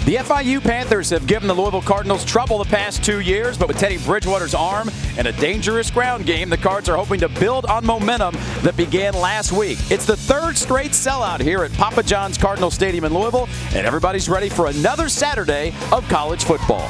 The FIU Panthers have given the Louisville Cardinals trouble the past 2 years, but with Teddy Bridgewater's arm and a dangerous ground game, the Cards are hoping to build on momentum that began last week. It's the third straight sellout here at Papa John's Cardinal Stadium in Louisville, and everybody's ready for another Saturday of college football.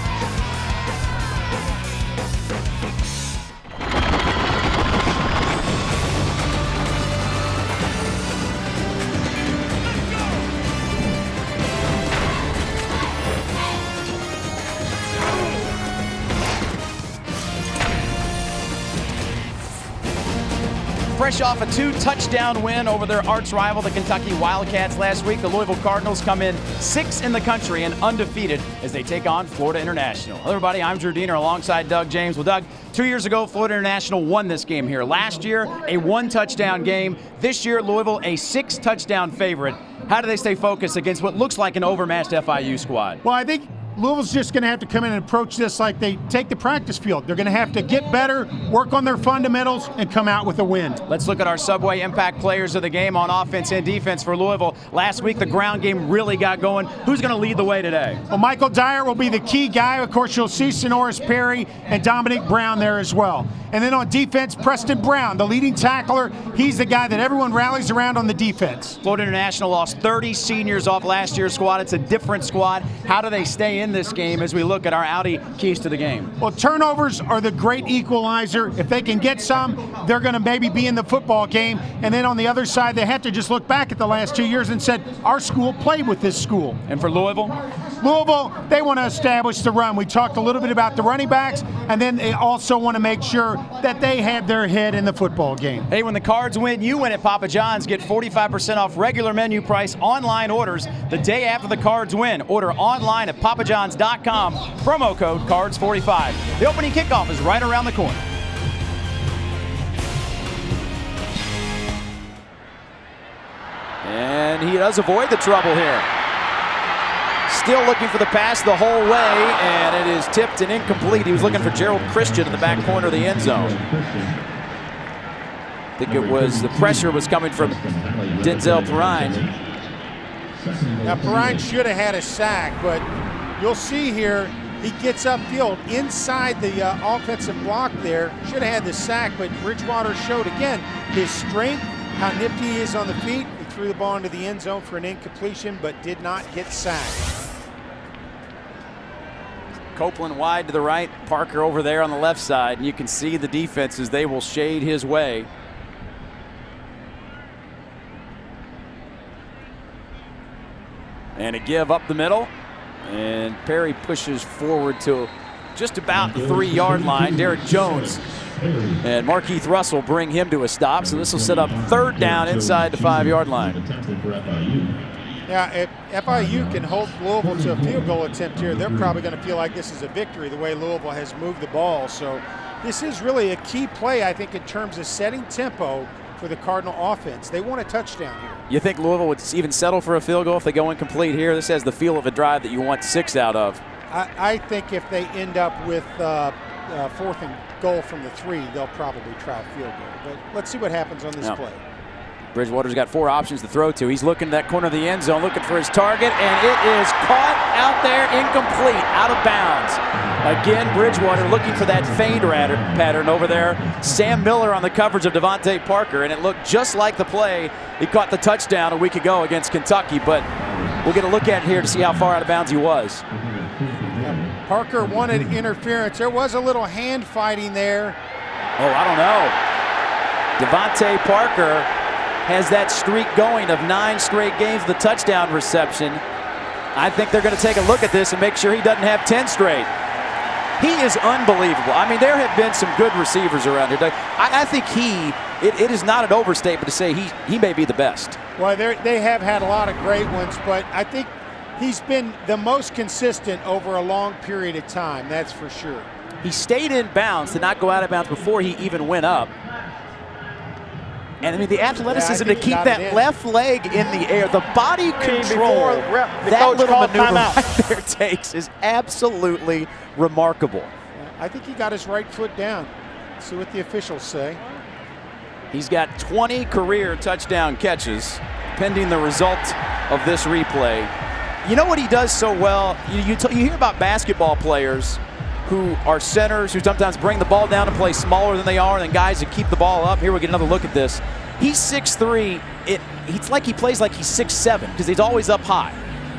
Fresh off a 2-touchdown win over their arch rival, the Kentucky Wildcats, last week, the Louisville Cardinals come in 6th in the country and undefeated as they take on Florida International. Hello, everybody. I'm Drew Diener alongside Doug James. Well, Doug, 2 years ago, Florida International won this game here. Last year, a 1-touchdown game. This year, Louisville, a 6-touchdown favorite. How do they stay focused against what looks like an overmatched FIU squad? Well, I think Louisville's just going to have to come in and approach this like they take the practice field. They're going to have to get better, work on their fundamentals, and come out with a win. Let's look at our Subway impact players of the game on offense and defense for Louisville. Last week, the ground game really got going. Who's going to lead the way today? Well, Michael Dyer will be the key guy. Of course, you'll see Sonoris Perry and Dominic Brown there as well. And then on defense, Preston Brown, the leading tackler. He's the guy that everyone rallies around on the defense. Florida International lost 30 seniors off last year's squad. It's a different squad. How do they stay in this game as we look at our Audi keys to the game? Well, turnovers are the great equalizer. If they can get some, they're going to maybe be in the football game. And then on the other side, they have to just look back at the last 2 years and said, our school played with this school. And for Louisville? Louisville, they want to establish the run. We talked a little bit about the running backs, and then they also want to make sure that they have their head in the football game. Hey, when the Cards win, you win at Papa John's. Get 45% off regular menu price online orders the day after the Cards win. Order online at papajohns.com. Promo code CARDS45. The opening kickoff is right around the corner. And he does avoid the trouble here. Still looking for the pass the whole way, and it is tipped and incomplete. He was looking for Gerald Christian in the back corner of the end zone. I think it was the pressure was coming from Denzel Perrine. Now, Perrine should have had a sack, but you'll see here, he gets upfield inside the offensive block there. Should have had the sack, but Bridgewater showed again his strength, how nifty he is on the feet. He threw the ball into the end zone for an incompletion, but did not get sacked. Copeland wide to the right, Parker over there on the left side, and you can see the defenses, they will shade his way. And a give up the middle, and Perry pushes forward to just about the 3-yard line. Derek Jones and Markeith Russell bring him to a stop, so this will set up 3rd down inside the 5-yard line. Yeah, if FIU can hold Louisville to a field goal attempt here, they're probably going to feel like this is a victory, the way Louisville has moved the ball. So this is really a key play, I think, in terms of setting tempo for the Cardinal offense. They want a touchdown here. You think Louisville would even settle for a field goal if they go incomplete here? This has the feel of a drive that you want 6 out of. I think if they end up with 4th and goal from the 3, they'll probably try a field goal. But let's see what happens on this play. Bridgewater's got 4 options to throw to. He's looking at that corner of the end zone, looking for his target, and it is caught out there, incomplete, out of bounds. Again, Bridgewater looking for that fade pattern over there. Sam Miller on the coverage of Devontae Parker, and it looked just like the play he caught the touchdown a week ago against Kentucky, but we'll get a look at it here to see how far out of bounds he was. Yeah, Parker wanted interference. There was a little hand fighting there. Oh, I don't know. Devontae Parker has that streak going of 9 straight games with a touchdown reception. I think they're going to take a look at this and make sure he doesn't have 10 straight. He is unbelievable. I mean, there have been some good receivers around here. I think it is not an overstatement to say he may be the best. Well, they have had a lot of great ones, but I think he's been the most consistent over a long period of time, that's for sure. He stayed in bounds to not go out of bounds before he even went up. And I mean, the athleticism to keep that left leg in the air, the body control that little maneuver right there takes is absolutely remarkable. I think he got his right foot down. Let's see what the officials say. He's got 20 career touchdown catches, pending the result of this replay. You know what he does so well? You hear about basketball players who are centers who sometimes bring the ball down and play smaller than they are, and then guys that keep the ball up. Here we get another look at this. He's 6'3". It's like he plays like he's 6'7" because he's always up high.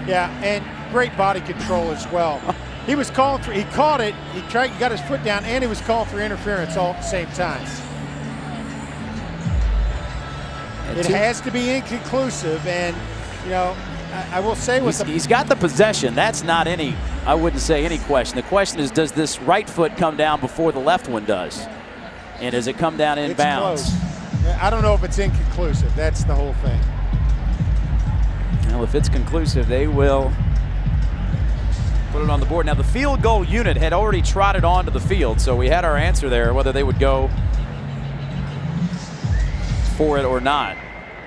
Yeah, and great body control as well. He was calling for, he caught it, he got his foot down, and he was calling for interference all at the same time. It has to be inconclusive, and you know, I will say he's got the possession. That's not any, I wouldn't say any question. The question is, does this right foot come down before the left one does? And does it come down inbounds? It's close. I don't know if it's inconclusive. That's the whole thing. Well, if it's conclusive, they will put it on the board. Now, the field goal unit had already trotted onto the field, so we had our answer there, whether they would go for it or not.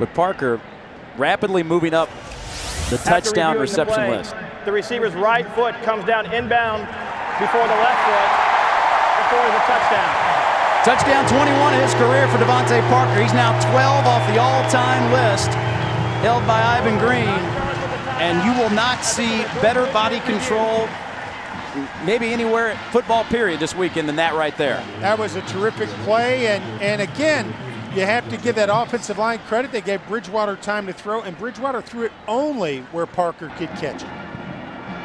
But Parker rapidly moving up the touchdown reception list. The receiver's right foot comes down inbound before the left foot before the touchdown. Touchdown 21 of his career for Devontae Parker. He's now 12 off the all-time list, held by Ivan Green. And you will not see better body control maybe anywhere at football period this weekend than that right there. That was a terrific play, and again, you have to give that offensive line credit. They gave Bridgewater time to throw, and Bridgewater threw it only where Parker could catch it.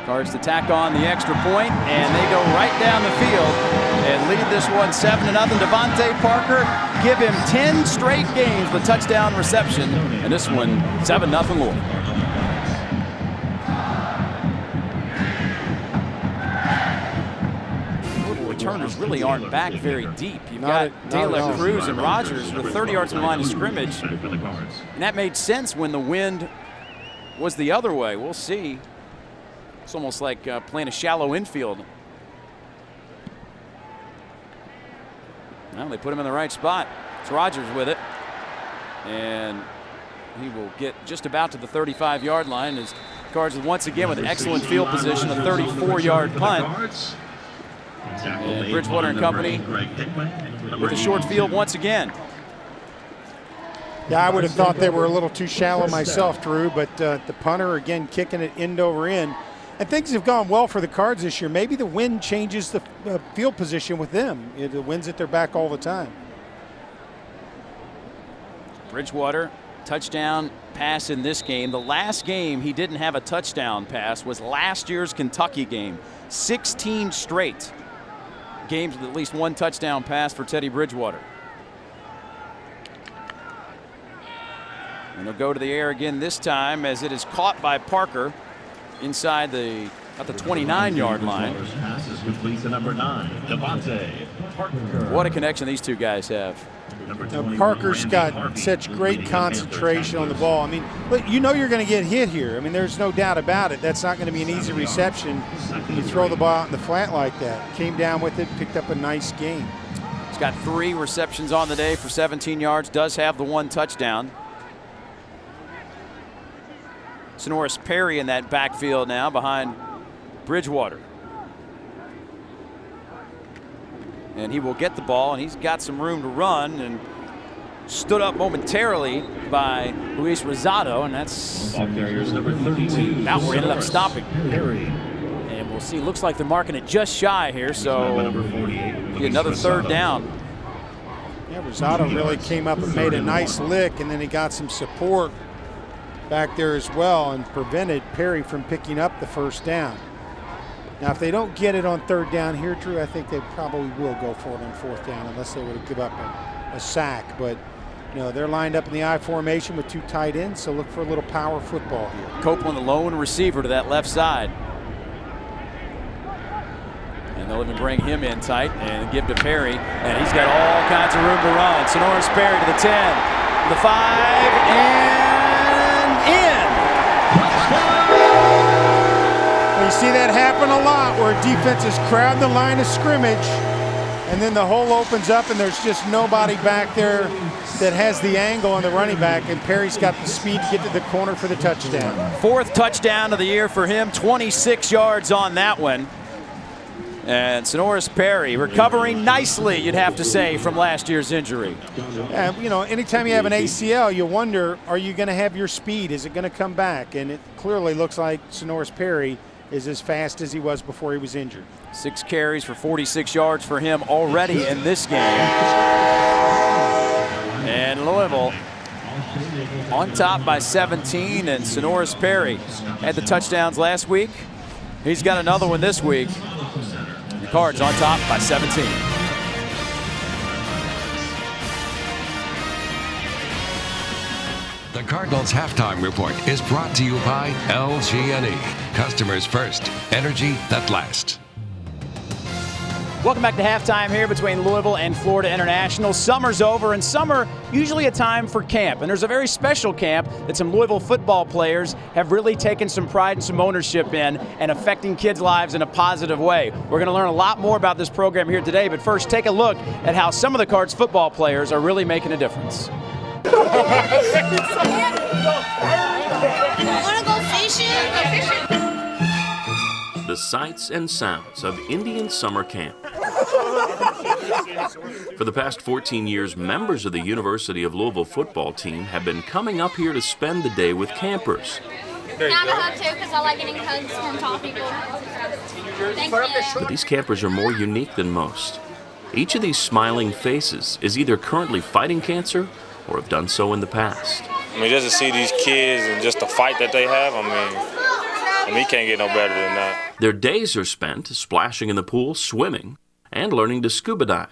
Cards to tack on the extra point, and they go right down the field and lead this one 7-0. Devontae Parker, give him 10 straight games with touchdown reception, and this one 7-0 Louisville. Returners really aren't back very deep. You've got De La Cruz and Rogers with 30 yards from the line of scrimmage, and that made sense when the wind was the other way. We'll see. It's almost like playing a shallow infield. Well, they put him in the right spot. It's Rogers with it, and he will get just about to the 35-yard line as Cards once again with excellent field position, a 34-yard punt. And Bridgewater and company with a short field once again. Yeah, I would have thought they were a little too shallow myself, Drew, but the punter again kicking it end over end. And things have gone well for the Cards this year. Maybe the wind changes the field position with them. The wind's at their back all the time. Bridgewater, touchdown pass in this game. The last game he didn't have a touchdown pass was last year's Kentucky game. 16 straight games with at least one touchdown pass for Teddy Bridgewater. And he'll go to the air again this time as it is caught by Parker inside the at the 29-yard line. What a connection these two guys have. Parker's got such great concentration on the ball. I mean, look, you know you're going to get hit here. I mean, there's no doubt about it. That's not going to be an easy reception. You throw the ball out in the flat like that. Came down with it, picked up a nice gain. He's got 3 receptions on the day for 17 yards. Does have the 1 touchdown. Sonoris Perry in that backfield now behind Bridgewater. And he will get the ball, and he's got some room to run, and stood up momentarily by Luis Rosado, and that's about where he ended up stopping. And we'll see, looks like they're marking it just shy here, so another 3rd down. Yeah, Rosado really came up and made a nice lick, and then he got some support back there as well and prevented Perry from picking up the 1st down. Now, if they don't get it on 3rd down here, Drew, I think they probably will go for it on 4th down unless they would give up a sack. But, you know, they're lined up in the I formation with 2 tight ends, so look for a little power football here. Copeland, the lone receiver to that left side. And they'll even bring him in tight and give to Perry. And he's got all kinds of room to run. Sonoris Perry to the 10, the 5, and in. You see that happen a lot where defenses crowd the line of scrimmage and then the hole opens up and there's just nobody back there that has the angle on the running back, and Perry's got the speed to get to the corner for the touchdown. 4th touchdown of the year for him, 26 yards on that one. And Sonoris Perry recovering nicely, you'd have to say, from last year's injury. You know, anytime you have an ACL, you wonder, are you going to have your speed? Is it going to come back? And it clearly looks like Sonoris Perry is as fast as he was before he was injured. 6 carries for 46 yards for him already in this game. And Louisville on top by 17, and Sonoris Perry had the touchdowns last week. He's got another one this week. The Cards on top by 17. The Cardinals Halftime Report is brought to you by LG&E. Customers first, energy that lasts. Welcome back to halftime here between Louisville and Florida International. Summer's over, and summer usually a time for camp. And there's a very special camp that some Louisville football players have really taken some pride and some ownership in and affecting kids' lives in a positive way. We're going to learn a lot more about this program here today, but first take a look at how some of the Cards football players are really making a difference. Want to go fishing? The sights and sounds of Indian summer camp. For the past 14 years, members of the University of Louisville football team have been coming up here to spend the day with campers. Can I have a hug too, because I like getting hugs from tall people. Thank you. But these campers are more unique than most. Each of these smiling faces is either currently fighting cancer or have done so in the past. I mean, just to see these kids and just the fight that they have, I mean, you can't get no better than that. Their days are spent splashing in the pool, swimming, and learning to scuba dive.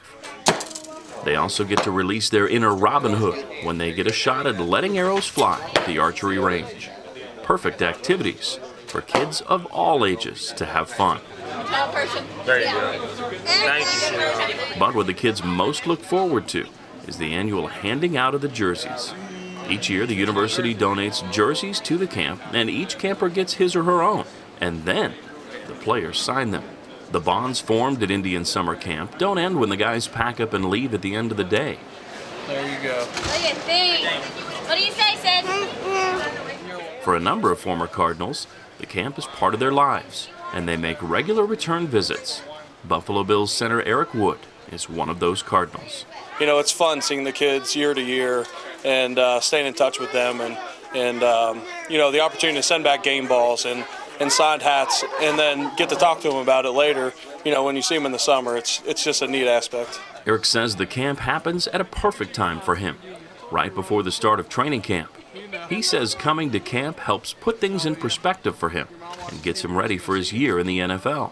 They also get to release their inner Robin Hood when they get a shot at letting arrows fly at the archery range. Perfect activities for kids of all ages to have fun. There you go. Thank you, sir. But what the kids most look forward to is the annual handing out of the jerseys. Each year, the university donates jerseys to the camp, and each camper gets his or her own. And then, the players sign them. The bonds formed at Indian Summer Camp don't end when the guys pack up and leave at the end of the day. There you go. Look at things. What do you say, Sid? For a number of former Cardinals, the camp is part of their lives, and they make regular return visits. Buffalo Bills center Eric Wood is one of those Cardinals. You know, it's fun seeing the kids year to year and staying in touch with them, and you know, the opportunity to send back game balls and signed hats, and then get to talk to them about it later. You know, when you see them in the summer, it's just a neat aspect. Eric says the camp happens at a perfect time for him, right before the start of training camp. He says coming to camp helps put things in perspective for him and gets him ready for his year in the NFL.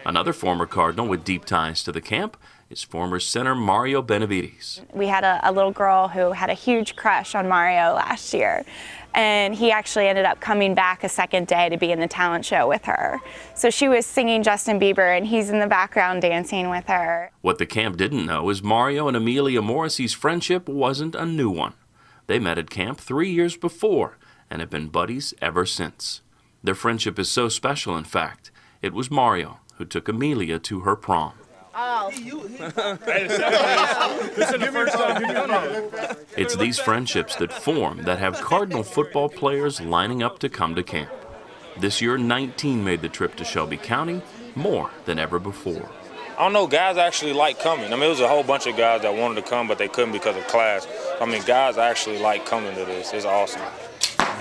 Another former Cardinal with deep ties to the camp is former center Mario Benavides. We had a little girl who had a huge crush on Mario last year, and he actually ended up coming back a second day to be in the talent show with her. So she was singing Justin Bieber, and he's in the background dancing with her. What the camp didn't know is Mario and Amelia Morrissey's friendship wasn't a new one. They met at camp 3 years before and have been buddies ever since. Their friendship is so special, in fact, it was Mario who took Amelia to her prom. It's these friendships that form that have Cardinal football players lining up to come to camp. This year, 19 made the trip to Shelby County, more than ever before. I don't know, guys actually like coming. I mean, it was a whole bunch of guys that wanted to come, but they couldn't because of class. I mean, guys actually like coming to this. It's awesome.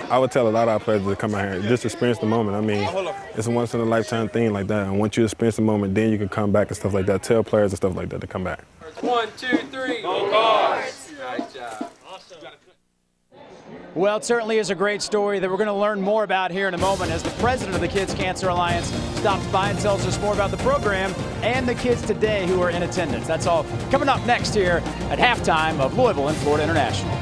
I would tell a lot of our players to come out here, just experience the moment. I mean, it's a once-in-a-lifetime thing like that. And once you experience the moment, then you can come back and stuff like that. Tell players and stuff like that to come back. 1, 2, 3, go Cards! Nice job. Awesome. Well, it certainly is a great story that we're going to learn more about here in a moment as the president of the Kids Cancer Alliance stops by and tells us more about the program and the kids today who are in attendance. That's all coming up next here at halftime of Louisville and Florida International.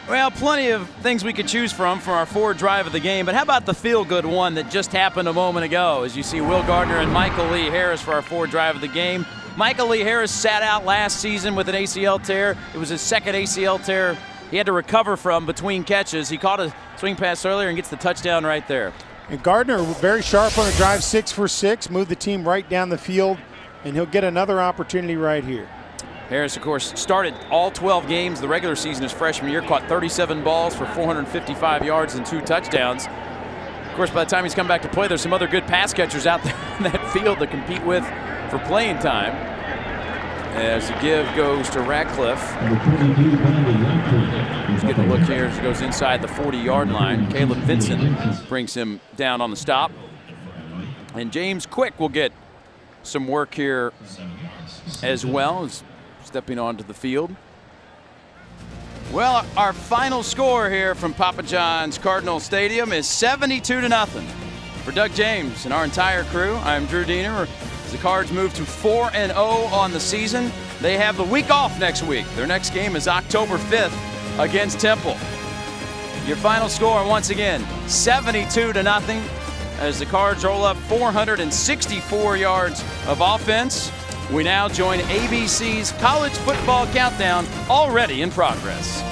Well, plenty of things we could choose from for our forward drive of the game, but how about the feel-good one that just happened a moment ago as you see Will Gardner and Michael Lee Harris for our forward drive of the game. Michael Lee Harris sat out last season with an ACL tear. It was his second ACL tear he had to recover from between catches. He caught a swing pass earlier and gets the touchdown right there. And Gardner very sharp on a drive, 6 for 6, moved the team right down the field, and he'll get another opportunity right here. Harris, of course, started all 12 games the regular season his freshman year, caught 37 balls for 455 yards and 2 touchdowns. Of course, by the time he's come back to play, there's some other good pass catchers out there in that field to compete with for playing time. As the give goes to Ratcliffe. He's getting a look here as he goes inside the 40-yard line. Caleb Vincent brings him down on the stop. And James Quick will get some work here as well as stepping onto the field. Well, our final score here from Papa John's Cardinal Stadium is 72-0. For Doug James and our entire crew, I'm Drew Diener. As the Cards move to 4-0 on the season, they have the week off next week. Their next game is October 5th against Temple. Your final score, once again, 72-0, as the Cards roll up 464 yards of offense. We now join ABC's College Football Countdown, already in progress.